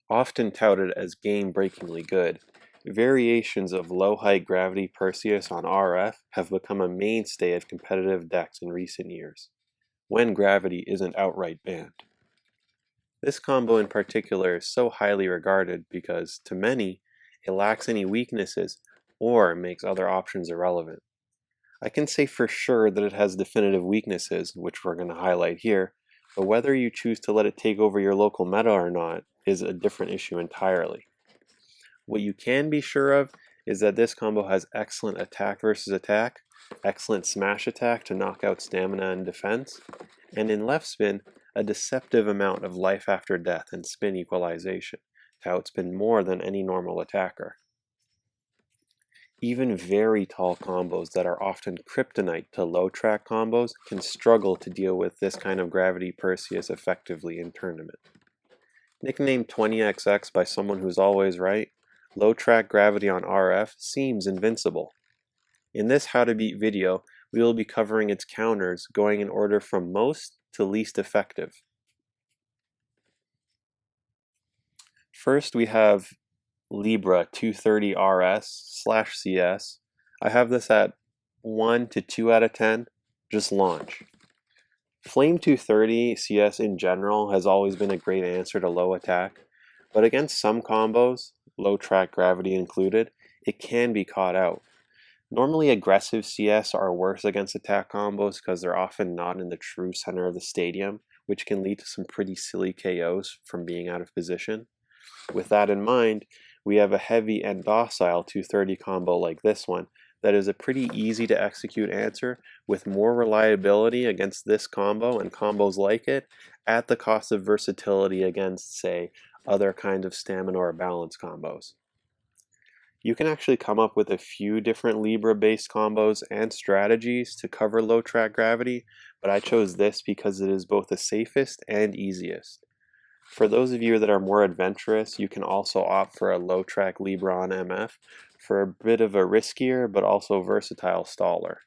Often touted as game-breakingly good, variations of low-height Gravity Perseus on RF have become a mainstay of competitive decks in recent years, when Gravity isn't outright banned. This combo in particular is so highly regarded because, to many, it lacks any weaknesses or makes other options irrelevant. I can say for sure that it has definitive weaknesses, which we're going to highlight here, but whether you choose to let it take over your local meta or not is a different issue entirely. What you can be sure of is that this combo has excellent attack versus attack, excellent smash attack to knock out stamina and defense, and in left spin, a deceptive amount of life after death and spin equalization to outspin more than any normal attacker. Even very tall combos that are often kryptonite to low track combos can struggle to deal with this kind of Gravity Perseus effectively in tournament. Nicknamed 20XX by someone who's always right, low track gravity on RF seems invincible. In this How to Beat video, we will be covering its counters going in order from most to least effective. First we have Libra 230 RS/CS. I have this at 1 to 2 out of 10, just launch. Flame 230 CS in general has always been a great answer to low attack, but against some combos, low track gravity included, it can be caught out. Normally aggressive CS are worse against attack combos because they're often not in the true center of the stadium, which can lead to some pretty silly KOs from being out of position. With that in mind, we have a heavy and docile 230 combo like this one that is a pretty easy to execute answer with more reliability against this combo and combos like it at the cost of versatility against, say, other kinds of stamina or balance combos. You can actually come up with a few different Libra-based combos and strategies to cover low track gravity, but I chose this because it is both the safest and easiest. For those of you that are more adventurous, you can also opt for a low track Libra on MF for a bit of a riskier but also versatile staller.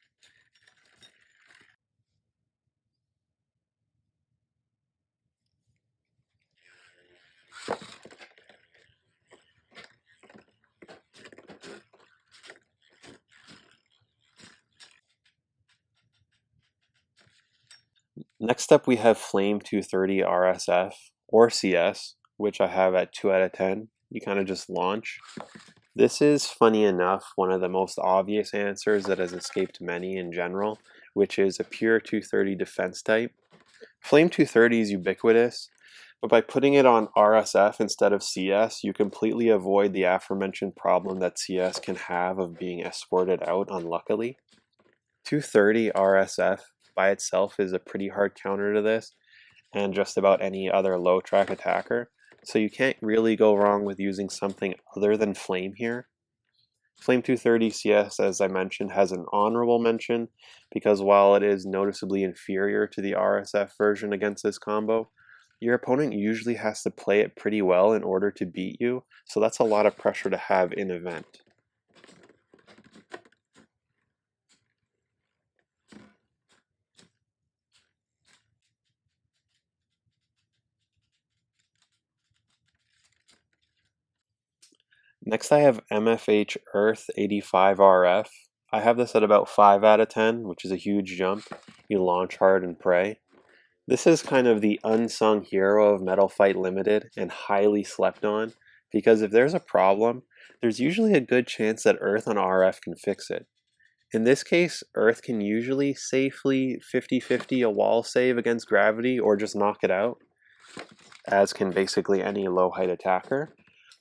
Next up we have Flame 230 RSF or CS, which I have at 2 out of 10. You kind of just launch. This is, funny enough, one of the most obvious answers that has escaped many in general, which is a pure 230 defense type. Flame 230 is ubiquitous, but by putting it on RSF instead of CS, you completely avoid the aforementioned problem that CS can have of being escorted out unluckily. 230 RSF by itself is a pretty hard counter to this, and just about any other low track attacker, so you can't really go wrong with using something other than Flame here. Flame 230 CS, as I mentioned, has an honorable mention because while it is noticeably inferior to the RSF version against this combo, your opponent usually has to play it pretty well in order to beat you, so that's a lot of pressure to have in event. Next I have MFH Earth 85 RF. I have this at about 5 out of 10, which is a huge jump. You launch hard and pray. This is kind of the unsung hero of Metal Fight Limited and highly slept on, because if there's a problem, there's usually a good chance that Earth on RF can fix it. In this case, Earth can usually safely 50-50 a wall save against gravity or just knock it out, as can basically any low height attacker,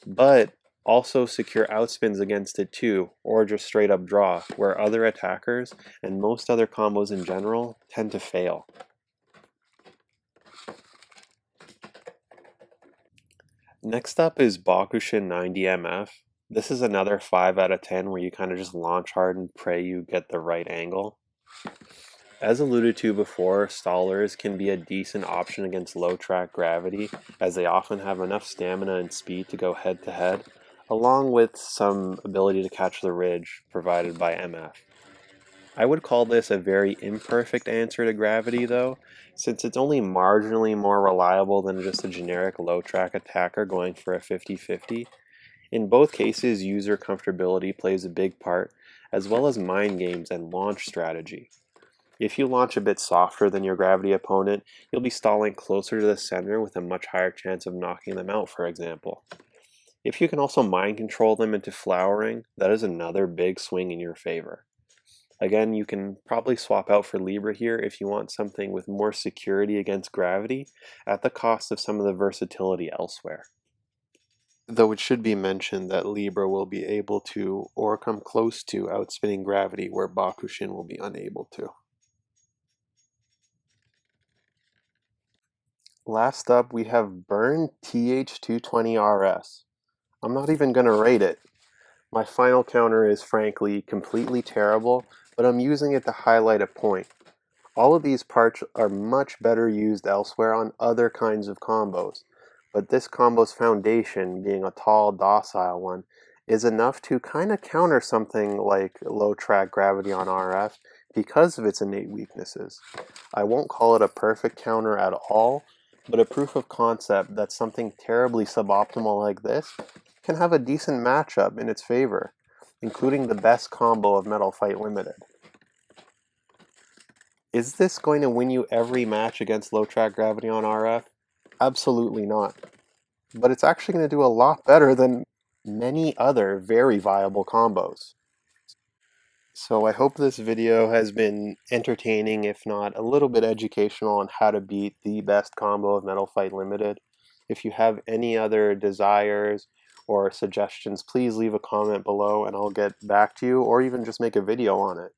but also secure outspins against it too, or just straight up draw, where other attackers and most other combos in general tend to fail. Next up is Bakukushin 90MF. This is another 5 out of 10 where you kind of just launch hard and pray you get the right angle. As alluded to before, stallers can be a decent option against low track gravity, as they often have enough stamina and speed to go head to head, along with some ability to catch the ridge provided by MF. I would call this a very imperfect answer to gravity though, since it's only marginally more reliable than just a generic low track attacker going for a 50-50. In both cases, user comfortability plays a big part, as well as mind games and launch strategy. If you launch a bit softer than your gravity opponent, you'll be stalling closer to the center with a much higher chance of knocking them out, for example. If you can also mind control them into flowering, that is another big swing in your favor. Again, you can probably swap out for Libra here if you want something with more security against gravity at the cost of some of the versatility elsewhere. Though it should be mentioned that Libra will be able to, or come close to, outspinning gravity where Bakukushin will be unable to. Last up, we have Burnth TH220RS. I'm not even going to rate it. My final counter is frankly completely terrible, but I'm using it to highlight a point. All of these parts are much better used elsewhere on other kinds of combos, but this combo's foundation, being a tall, docile one, is enough to kind of counter something like low track gravity on RF because of its innate weaknesses. I won't call it a perfect counter at all, but a proof of concept that something terribly suboptimal like this can have a decent matchup in its favor, including the best combo of Metal Fight Limited. Is this going to win you every match against low track gravity on RF? Absolutely not. But it's actually going to do a lot better than many other very viable combos. So I hope this video has been entertaining, if not a little bit educational, on how to beat the best combo of Metal Fight Limited. If you have any other desires or suggestions, please leave a comment below and I'll get back to you, or even just make a video on it.